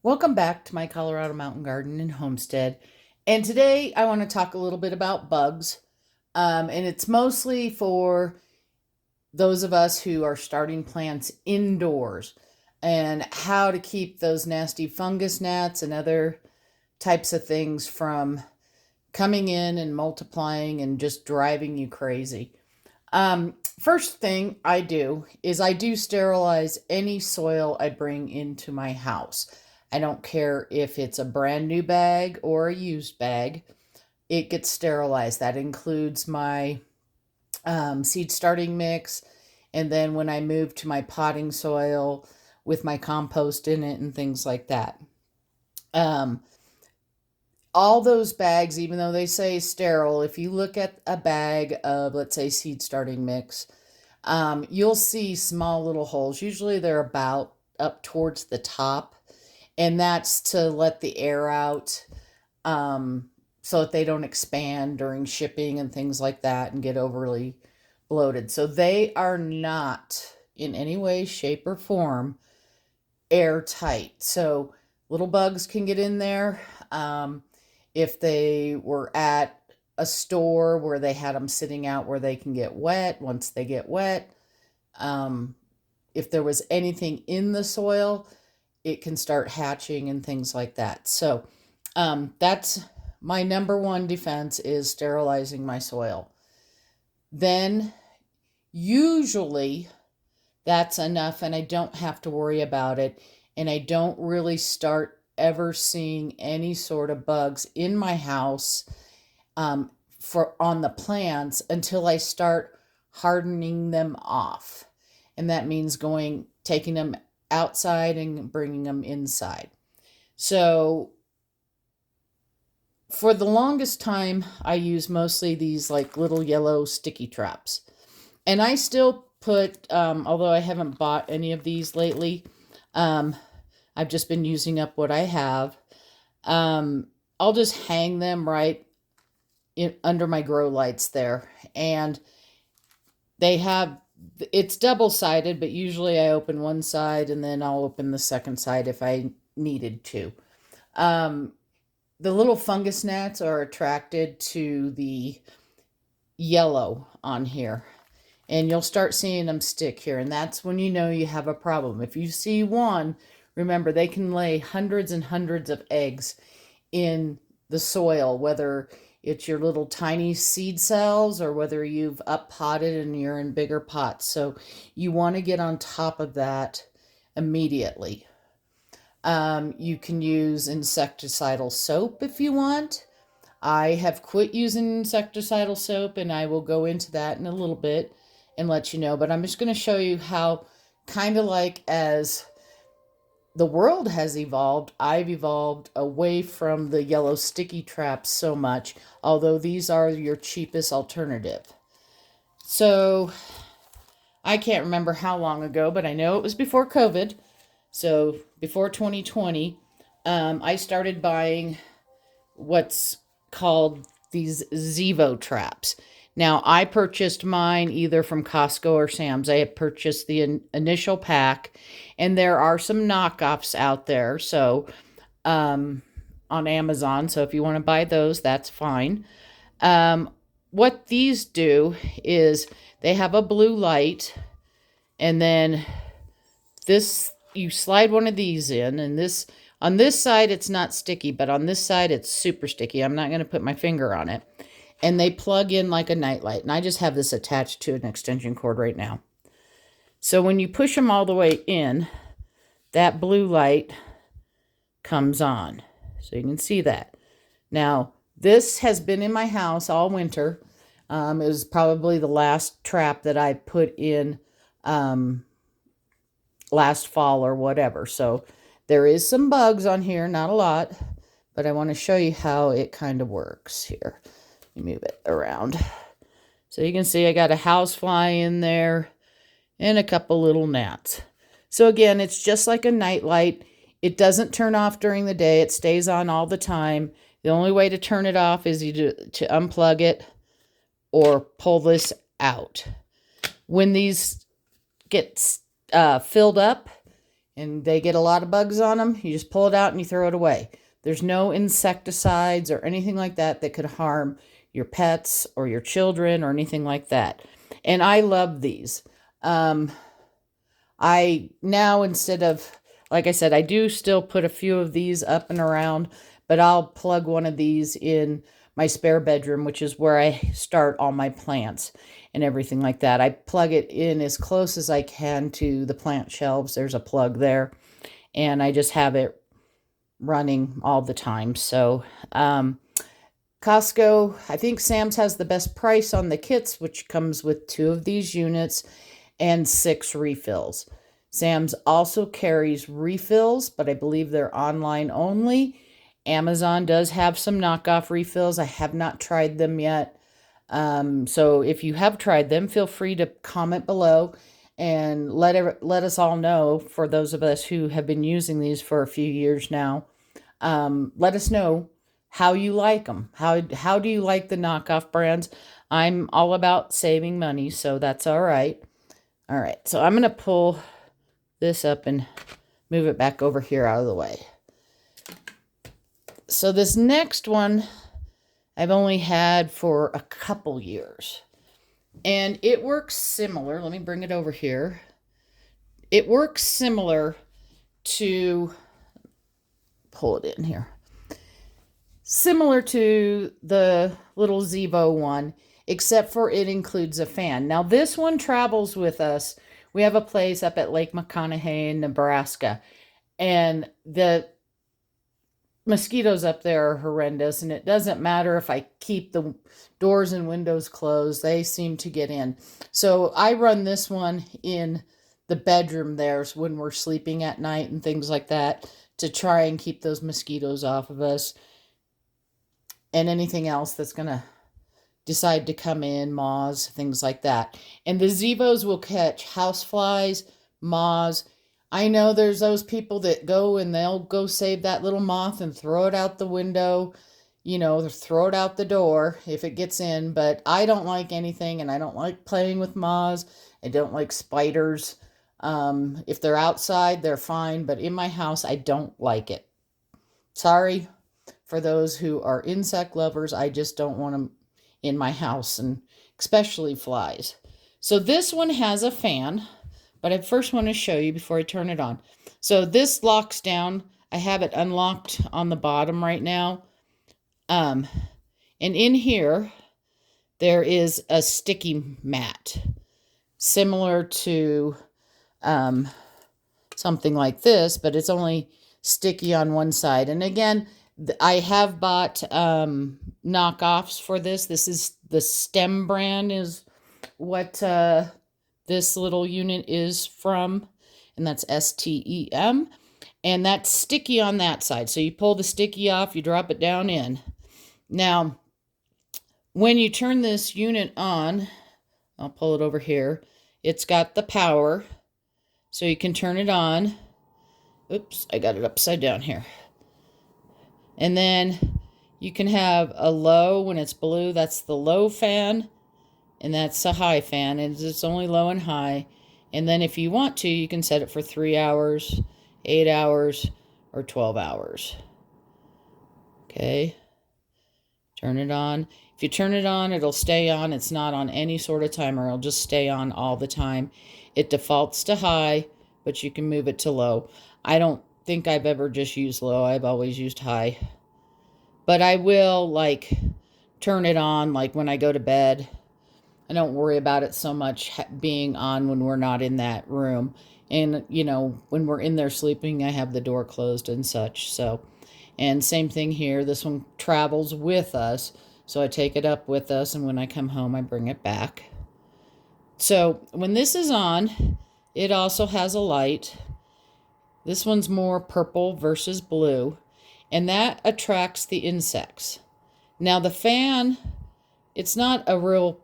Welcome back to my Colorado Mountain Garden and Homestead. And today I want to talk a little bit about bugs. And it's mostly for those of us who are starting plants indoors and how to keep those nasty fungus gnats and other types of things from coming in and multiplying and just driving you crazy. First thing I do is I do sterilize any soil I bring into my house. I don't care if it's a brand new bag or a used bag, it gets sterilized. That includes my seed starting mix. And then when I move to my potting soil with my compost in it and things like that. Um, all those bags, even though they say sterile, if you look at a bag of, let's say, seed starting mix, you'll see small little holes. Usually they're about up towards the top, and that's to let the air out so that they don't expand during shipping and things like that and get overly bloated. So they are not in any way, shape, or form airtight. So little bugs can get in there. If they were at a store where they had them sitting out where they can get wet, once they get wet, if there was anything in the soil, it can start hatching and things like that. So that's my number one defense, is sterilizing my soil. Then usually that's enough and I don't have to worry about it. And I don't really start ever seeing any sort of bugs in my house for on the plants until I start hardening them off. And that means taking them outside and bringing them inside. So for the longest time, I use mostly these like little yellow sticky traps. And I still put, although I haven't bought any of these lately, I've just been using up what I have. I'll just hang them right under my grow lights there. And it's double-sided, but usually I open one side and then I'll open the second side if I needed to. The little fungus gnats are attracted to the yellow on here. And you'll start seeing them stick here. And that's when you know you have a problem. If you see one, remember, they can lay hundreds and hundreds of eggs in the soil, whether it's your little tiny seed cells or whether you've up potted and you're in bigger pots. So you want to get on top of that immediately. You can use insecticidal soap if you want. I have quit using insecticidal soap, and I will go into that in a little bit and let you know. But I'm just going to show you how, kind of like as the world has evolved, I've evolved away from the yellow sticky traps so much, although these are your cheapest alternative. So I can't remember how long ago, but I know it was before COVID. So before 2020, I started buying what's called these Zevo traps. Now, I purchased mine either from Costco or Sam's. I had purchased the initial pack, and there are some knockoffs out there. So, on Amazon. So if you want to buy those, that's fine. What these do is they have a blue light, and then you slide one of these in, and on this side it's not sticky, but on this side it's super sticky. I'm not going to put my finger on it. And they plug in like a nightlight. And I just have this attached to an extension cord right now. So when you push them all the way in, that blue light comes on. So you can see that. Now, this has been in my house all winter. It was probably the last trap that I put in last fall or whatever. So there is some bugs on here, not a lot. But I want to show you how it kind of works here. Move it around. So you can see I got a housefly in there and a couple little gnats. So again, it's just like a nightlight. It doesn't turn off during the day. It stays on all the time. The only way to turn it off is to unplug it or pull this out. When these get filled up and they get a lot of bugs on them, you just pull it out and you throw it away. There's no insecticides or anything like that that could harm your pets or your children or anything like that. And I love these. I now, instead of, like I said, I do still put a few of these up and around, but I'll plug one of these in my spare bedroom, which is where I start all my plants and everything like that. I plug it in as close as I can to the plant shelves. There's a plug there, and I just have it running all the time. So, Costco, I think Sam's has the best price on the kits, which comes with 2 of these units and 6 refills. Sam's also carries refills, but I believe they're online only. Amazon does have some knockoff refills. I have not tried them yet. So if you have tried them, feel free to comment below and let us all know, for those of us who have been using these for a few years now. Let us know how you like them. How do you like the knockoff brands? I'm all about saving money, so that's all right. All right, so I'm going to pull this up and move it back over here out of the way. So this next one I've only had for a couple years, and it works similar. Let me bring it over here. It works similar to, pull it in here, similar to the little Zevo one, except for it includes a fan. Now this one travels with us. We have a place up at Lake McConaughey in Nebraska, and the mosquitoes up there are horrendous, and it doesn't matter if I keep the doors and windows closed, they seem to get in. So I run this one in the bedroom there when we're sleeping at night and things like that, to try and keep those mosquitoes off of us and anything else that's going to decide to come in, moths, things like that. And the Zevos will catch houseflies, moths. I know there's those people that go and they'll go save that little moth and throw it out the window, you know, throw it out the door if it gets in. But I don't like anything, and I don't like playing with moths. I don't like spiders. If they're outside, they're fine, but in my house, I don't like it. Sorry for those who are insect lovers. I just don't want them in my house, and especially flies. So this one has a fan, but I first want to show you before I turn it on. So this locks down. I have it unlocked on the bottom right now. And in here, there is a sticky mat, similar to something like this, but it's only sticky on one side. And again, I have bought knockoffs for this. This is the STEM brand is what this little unit is from, and that's STEM. And that's sticky on that side. So you pull the sticky off, you drop it down in. Now, when you turn this unit on, I'll pull it over here. It's got the power, so you can turn it on. Oops, I got it upside down here. And then you can have a low when it's blue. That's the low fan, and that's a high fan, and it's only low and high. And then if you want to, you can set it for 3 hours, 8 hours, or 12 hours. Okay. Turn it on. If you turn it on, it'll stay on. It's not on any sort of timer. It'll just stay on all the time. It defaults to high, but you can move it to low. I don't think I've ever just used low. I've always used high. But I will, like, turn it on, like, when I go to bed. I don't worry about it so much being on when we're not in that room. And, you know, when we're in there sleeping, I have the door closed and such. So, and same thing here. This one travels with us. So I take it up with us, and when I come home, I bring it back. So when this is on, it also has a light. This one's more purple versus blue, and that attracts the insects. Now the fan, it's not a real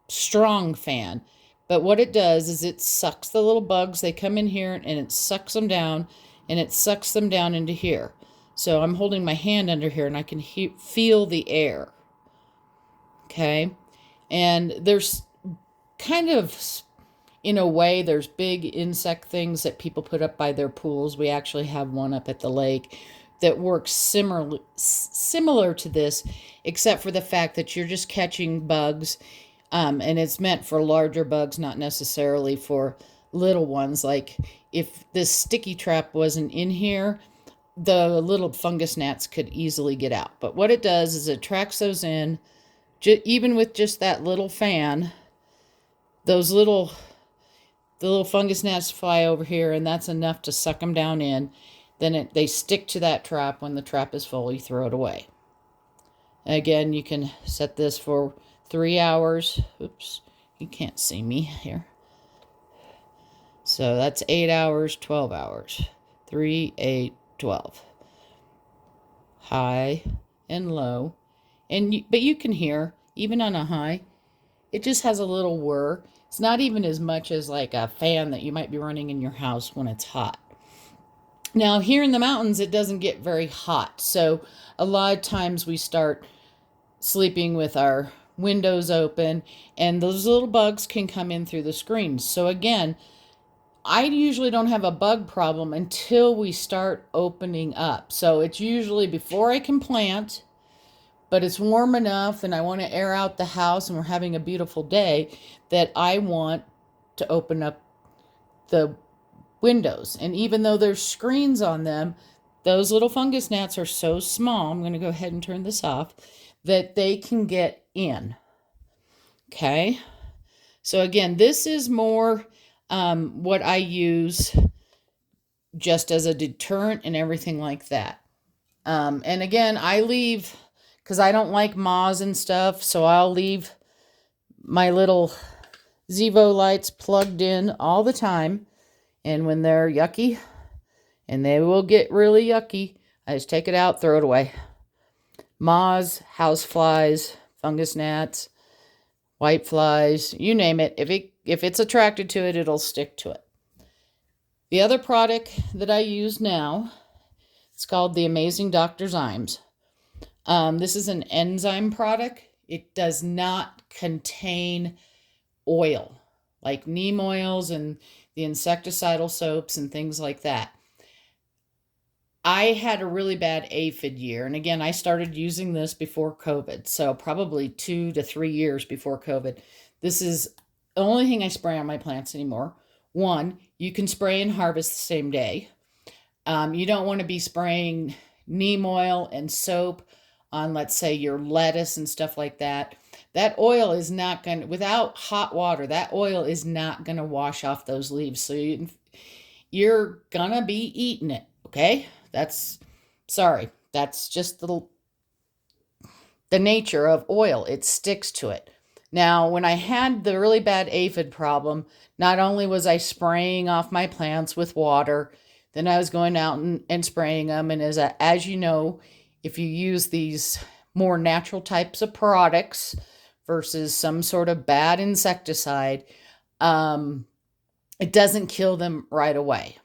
strong fan, but what it does is it sucks the little bugs. They come in here, and it sucks them down, and it sucks them down into here. So I'm holding my hand under here, and I can feel the air. Okay, and there's kind of in a way, there's big insect things that people put up by their pools. We actually have one up at the lake that works similar to this, except for the fact that you're just catching bugs, and it's meant for larger bugs, not necessarily for little ones. Like if this sticky trap wasn't in here, the little fungus gnats could easily get out. But what it does is it tracks those in, even with just that little fan. Those the little fungus gnats fly over here, and that's enough to suck them down in. Then they stick to that trap. When the trap is full, you throw it away. Again, you can set this for 3 hours. Oops, you can't see me here. So that's 8 hours, 12 hours. 3, 8, 12. High and low. But you can hear, even on a high, it just has a little whir. It's not even as much as like a fan that you might be running in your house when it's hot. Now, here in the mountains, it doesn't get very hot. So a lot of times we start sleeping with our windows open, and those little bugs can come in through the screens. So again, I usually don't have a bug problem until we start opening up. So it's usually before I can plant, but it's warm enough and I want to air out the house and we're having a beautiful day that I want to open up the windows. And even though there's screens on them, those little fungus gnats are so small, I'm going to go ahead and turn this off, that they can get in. Okay. So again, this is more what I use just as a deterrent and everything like that. And again, I leave, because I don't like moths and stuff, so I'll leave my little Zevo lights plugged in all the time. And when they're yucky, and they will get really yucky, I just take it out, throw it away. Moths, house flies, fungus gnats, white flies, you name it. If it's attracted to it, it'll stick to it. The other product that I use now, it's called the Amazing Dr. Zymes. This is an enzyme product. It does not contain oil, like neem oils and the insecticidal soaps and things like that. I had a really bad aphid year. And again, I started using this before COVID. So probably 2 to 3 years before COVID. This is the only thing I spray on my plants anymore. One, you can spray and harvest the same day. You don't want to be spraying neem oil and soap on, let's say, your lettuce and stuff like that. That oil is not going to, without hot water, that oil is not going to wash off those leaves. So you're going to be eating it, okay? That's just the nature of oil. It sticks to it. Now, when I had the really bad aphid problem, not only was I spraying off my plants with water, then I was going out and spraying them. And as you know, if you use these more natural types of products versus some sort of bad insecticide, it doesn't kill them right away.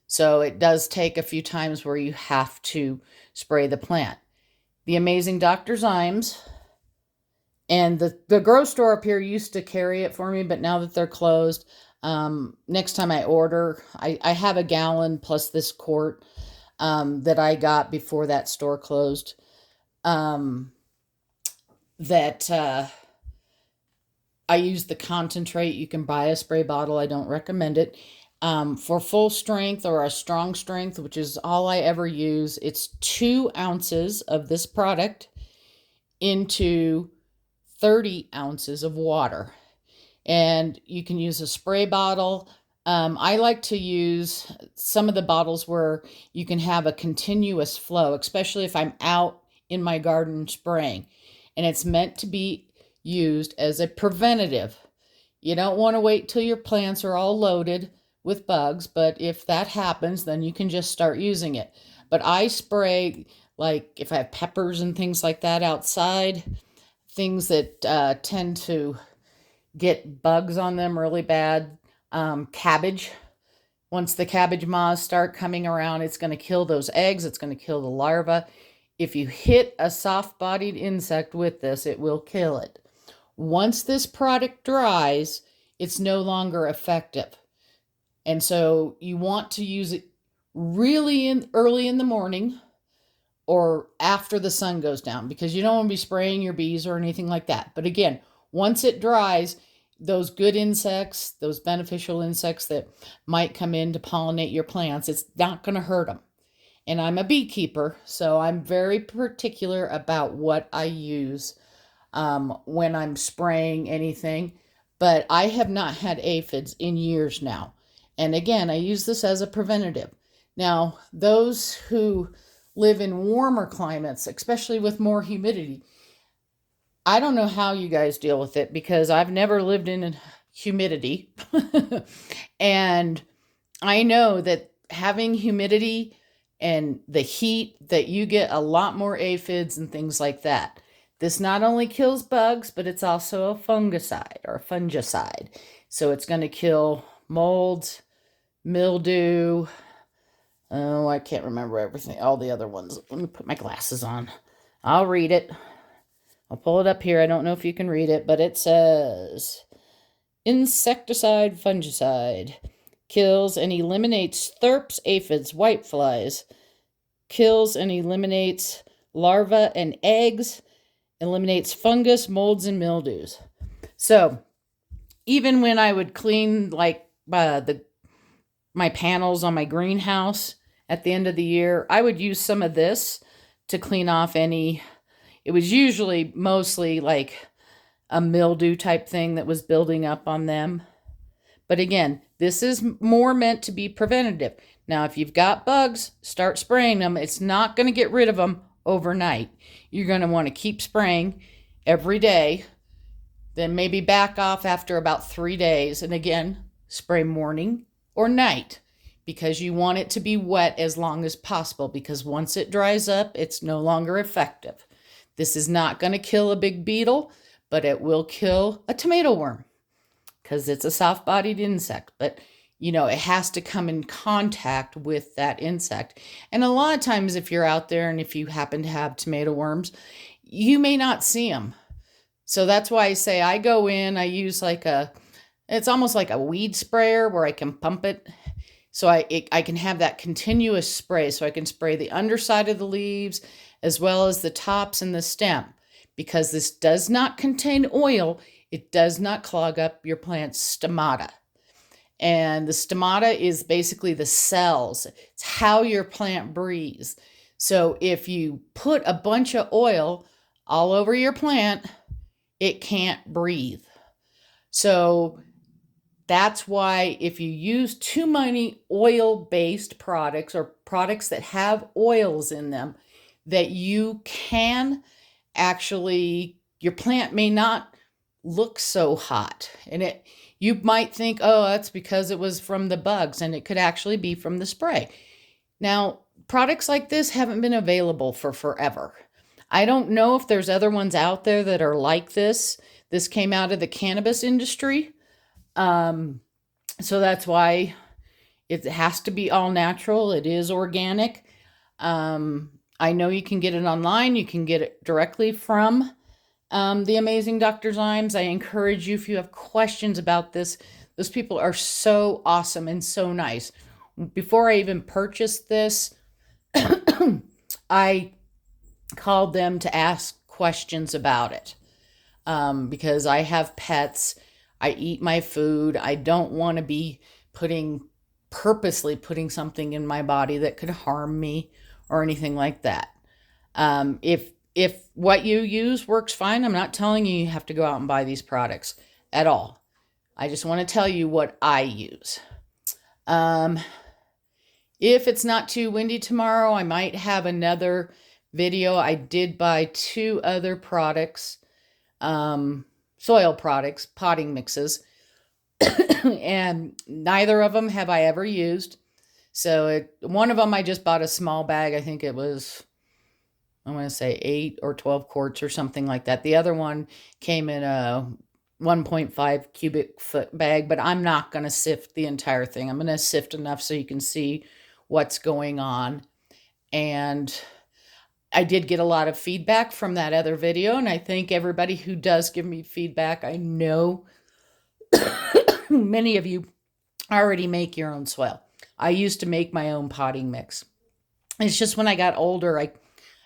So it does take a few times where you have to spray the plant. The Amazing Dr. Zymes, and the grocery store up here used to carry it for me, but now that they're closed, next time I order, I have a gallon plus this quart that I got before that store closed. That I use the concentrate. You can buy a spray bottle. I don't recommend it. For full strength or a strong strength, which is all I ever use, it's 2 ounces of this product into 30 ounces of water. And you can use a spray bottle. I like to use some of the bottles where you can have a continuous flow, especially if I'm out in my garden spraying. And it's meant to be used as a preventative. You don't want to wait till your plants are all loaded with bugs, but if that happens, then you can just start using it. But I spray, like if I have peppers and things like that outside, things that tend to get bugs on them really bad. Cabbage. Once the cabbage moths start coming around, it's going to kill those eggs. It's going to kill the larva. If you hit a soft-bodied insect with this, it will kill it. Once this product dries, it's no longer effective. And so you want to use it really early in the morning or after the sun goes down, because you don't want to be spraying your bees or anything like that. But again, once it dries, those good insects, those beneficial insects that might come in to pollinate your plants, it's not going to hurt them. And I'm a beekeeper, so I'm very particular about what I use when I'm spraying anything. But I have not had aphids in years now. And again, I use this as a preventative. Now, those who live in warmer climates, especially with more humidity, I don't know how you guys deal with it, because I've never lived in humidity. And I know that having humidity and the heat, that you get a lot more aphids and things like that. This not only kills bugs, but it's also a fungicide or a fungicide. So it's going to kill mold, mildew. Oh, I can't remember everything, all the other ones. Let me put my glasses on. I'll read it. I'll pull it up here. I don't know if you can read it, but it says insecticide, fungicide. Kills and eliminates thrips, aphids, whiteflies. Kills and eliminates larvae and eggs. Eliminates fungus, molds, and mildews. So even when I would clean like my panels on my greenhouse at the end of the year, I would use some of this to clean off any. It was usually mostly like a mildew type thing that was building up on them. But again, this is more meant to be preventative. Now, if you've got bugs, start spraying them. It's not going to get rid of them overnight. You're going to want to keep spraying every day, then maybe back off after about 3 days. And again, spray morning or night, because you want it to be wet as long as possible, because once it dries up, it's no longer effective. This is not going to kill a big beetle, but it will kill a tomato worm, because it's a soft-bodied insect. But, you know, it has to come in contact with that insect. And a lot of times if you're out there and if you happen to have tomato worms, you may not see them. So that's why I say I go in, I use it's almost like a weed sprayer where I can pump it. So I can have that continuous spray. So I can spray the underside of the leaves as well as the tops and the stem. Because this does not contain oil, it does not clog up your plant's stomata. And the stomata is basically the cells. It's how your plant breathes. So if you put a bunch of oil all over your plant, it can't breathe. So that's why if you use too many oil-based products or products that have oils in them, that you can actually, your plant may not look so hot. And you might think, oh, that's because it was from the bugs, and it could actually be from the spray. Now, products like this haven't been available for forever. I don't know if there's other ones out there that are like this. This came out of the cannabis industry. So that's why it has to be all natural. It is organic. I know you can get it online. You can get it directly from the amazing Dr. Zymes. I encourage you, if you have questions about this, those people are so awesome and so nice. Before I even purchased this, I called them to ask questions about it, because I have pets. I eat my food. I don't want to be purposely putting something in my body that could harm me or anything like that. If what you use works fine, I'm not telling you have to go out and buy these products at all. I just want to tell you what I use. If it's not too windy tomorrow, I might have another video. I did buy 2 other products, soil products, potting mixes, and neither of them have I ever used. So one of them I just bought a small bag. I think it was, I want to say 8 or 12 quarts or something like that. The other one came in a 1.5 cubic foot bag, but I'm not going to sift the entire thing. I'm going to sift enough so you can see what's going on. And I did get a lot of feedback from that other video, and I thank everybody who does give me feedback. I know many of you already make your own soil. I used to make my own potting mix. It's just when I got older,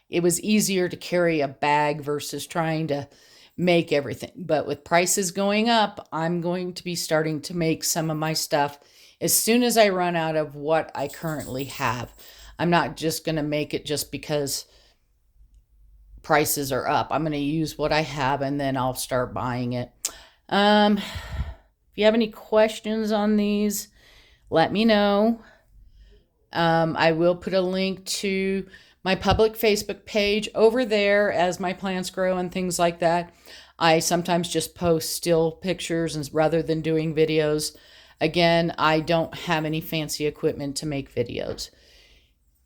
it was easier to carry a bag versus trying to make everything. But with prices going up, I'm going to be starting to make some of my stuff as soon as I run out of what I currently have. I'm not just going to make it just because prices are up. I'm going to use what I have and then I'll start buying it. If you have any questions on these, let me know. I will put a link to my public Facebook page over there as my plants grow and things like that. I sometimes just post still pictures and rather than doing videos. Again, I don't have any fancy equipment to make videos.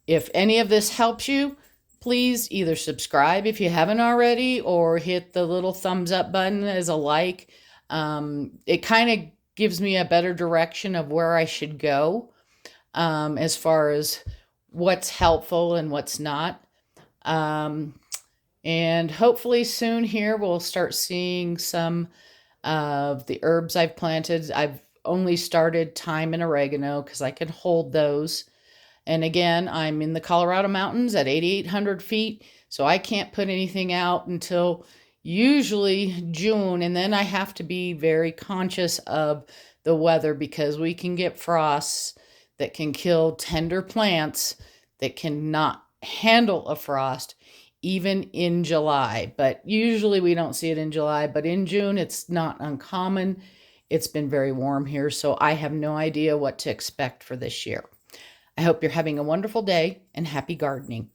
If any of this helps you, please either subscribe if you haven't already or hit the little thumbs up button as a like. It kind of gives me a better direction of where I should go as far as what's helpful and what's not. And hopefully soon here we'll start seeing some of the herbs I've planted. I've only started thyme and oregano because I can hold those. And again, I'm in the Colorado mountains at 8,800 feet, so I can't put anything out until usually June. And then I have to be very conscious of the weather because we can get frosts that can kill tender plants that cannot handle a frost even in July. But usually we don't see it in July, but in June it's not uncommon. It's been very warm here, so I have no idea what to expect for this year. I hope you're having a wonderful day and happy gardening.